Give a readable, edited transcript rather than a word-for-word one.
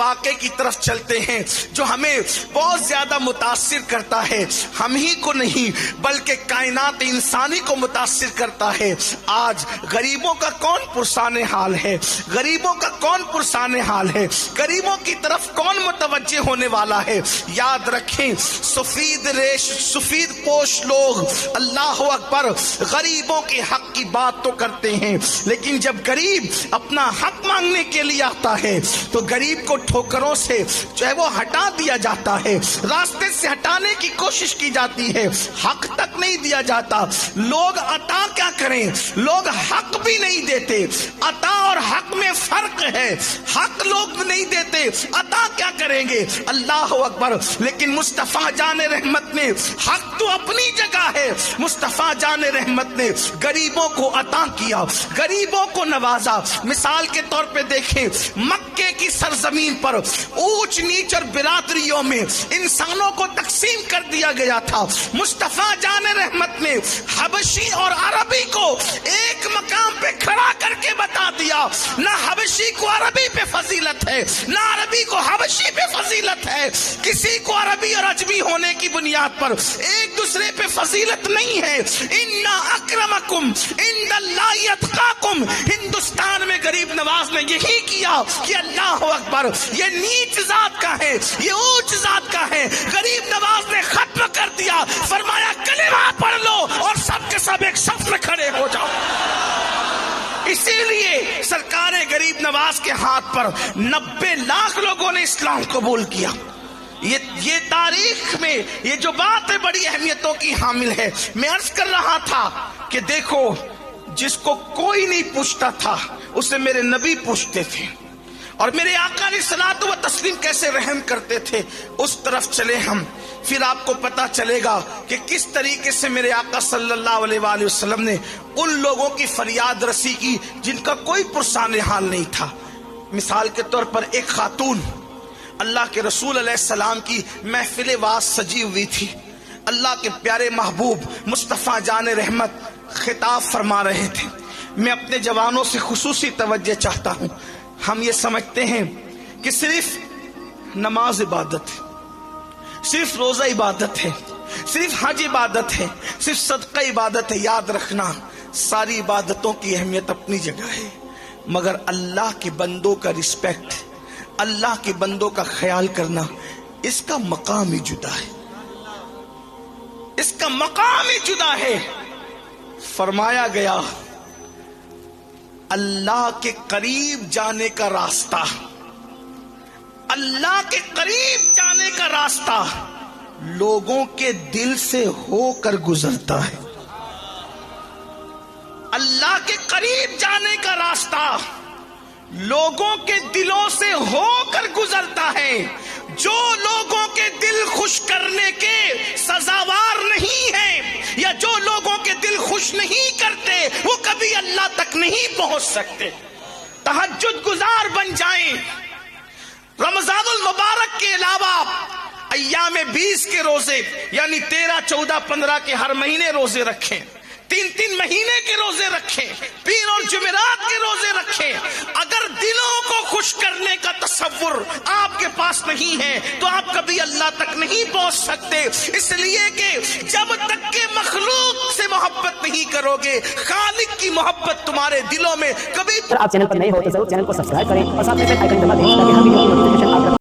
واقعے کی طرف چلتے ہیں جو ہمیں بہت زیادہ متاثر کرتا ہے، ہم ہی کو نہیں بلکہ کائنات انسانی کو متاثر کرتا ہے۔ آج غریبوں کا کون پرسان حال ہے؟ غریبوں کا کون پرسان حال ہے؟ غریبوں کی طرف کون متوجہ ہونے والا ہے؟ یاد رکھیں، سفید پوش لوگ اللہ اکبر غریبوں کے حق کی بات تو کرتے ہیں، لیکن جب غریب اپنا حق مانگنے کے لیے آتا ہے تو غریب کو ٹھوکروں سے جو ہے وہ ہٹا دیا جاتا ہے، راستے سے ہٹانے کی کوشش کی جاتی ہے، حق تک نہیں دیا جاتا۔ لوگ عطا کیا کریں، لوگ حق بھی نہیں دیتے۔ عطا اور حق میں فرق ہے، حق لوگ نہیں دیتے، عطا کیا کریں گے؟ اللہ اکبر۔ لیکن مصطفیٰ جان رحمت نے، حق تو اپنی جگہ ہے، مصطفیٰ جان رحمت نے غریبوں کو عطا کیا، غریبوں کو نوازا۔ مثال کے طور پہ دیکھیں، مکے کی سرزمین پر اونچ نیچ اور برادریوں میں انسانوں کو تقسیم کر دیا گیا تھا۔ مصطفیٰ جان رحمت نے حبشی اور عربی کو ایک مقام پہ کھڑا کر کے بتا دیا، نہ حبشی کو عربی پہ فضیلت ہے، نہ عربی کو حبشی پہ فضیلت ہے۔ کسی کو عربی اور عجمی ہونے کی بنیاد پر ایک دوسرے پہ فضیلت نہیں ہے۔ ان اکرمکم عند اللہ اتقاکم۔ ہندوستان میں غریب نواز نے یہی کیا کہ اللہ اکبر، یہ نیچ ذات کا ہے، یہ اونچ ذات کا ہے۔ غریب نواز نے ختم کر دیا، فرمایا کلمہ پڑھ لو اور سب کے سب ایک صف میں کھڑے ہو جاؤ۔ اسی لیے سرکار غریب نواز کے ہاتھ پر 90 لاکھ لوگوں نے اسلام قبول کیا۔ یہ تاریخ میں یہ جو بات ہے بڑی اہمیتوں کی حامل ہے۔ میں عرض کر رہا تھا کہ دیکھو، جس کو کوئی نہیں پوچھتا تھا اسے میرے نبی پوچھتے تھے، اور میرے آقا علیہ الصلوۃ والتسلیم کیسے رحم کرتے تھے، اس طرف چلے ہم، پھر آپ کو پتا چلے گا کہ کس طریقے سے میرے آقا صلی اللہ علیہ وآلہ وسلم نے ان لوگوں کی فریاد رسی کی جن کا کوئی پرسان حال نہیں تھا۔ مثال کے طور پر ایک خاتون، اللہ کے رسول علیہ السلام کی محفل واعظ سجی ہوئی تھی، اللہ کے پیارے محبوب مصطفیٰ جان رحمت خطاب فرما رہے تھے۔ میں اپنے جوانوں سے خصوصی توجہ چاہتا ہوں۔ ہم یہ سمجھتے ہیں کہ صرف نماز عبادت ہے، صرف روزہ عبادت ہے، صرف حج عبادت ہے، صرف صدقہ عبادت ہے۔ یاد رکھنا، ساری عبادتوں کی اہمیت اپنی جگہ ہے، مگر اللہ کے بندوں کا رسپیکٹ، اللہ کے بندوں کا خیال کرنا، اس کا مقام ہی جدا ہے، اس کا مقام ہی جدا ہے۔ فرمایا گیا، اللہ کے قریب جانے کا راستہ، اللہ کے قریب جانے کا راستہ لوگوں کے دل سے ہو کر گزرتا ہے۔ اللہ کے قریب جانے کا راستہ لوگوں کے دلوں سے ہو کر گزرتا ہے۔ جو لوگوں کے دل خوش کرنے کے سزاوار نہیں ہیں، یا جو لوگوں کے دل خوش نہیں کرتے، وہ کبھی اللہ تک نہیں پہنچ سکتے۔ تہجد گزار بن جائیں، رمضان المبارک کے علاوہ ایام 20 کے روزے یعنی 13، 14، 15 کے ہر مہینے روزے رکھیں، 3 مہینے کے روزے رکھیں، پیر اور جمعرات کے روزے رکھیں۔ اگر دلوں کو خوش کرنے کا تصور آپ کے پاس نہیں ہے تو آپ کبھی اللہ تک نہیں پہنچ سکتے، اس لیے کہ جب تک کہ مخلوق سے محبت نہیں کرو گے، خالق کی محبت تمہارے دلوں میں کبھی۔ اگر آپ چینل پر نئے ہو تو ضرور چینل کو سبسکرائب کریں اور ساتھ میں بیل آئیکن دبا دیں تاکہ ہر ویڈیو کی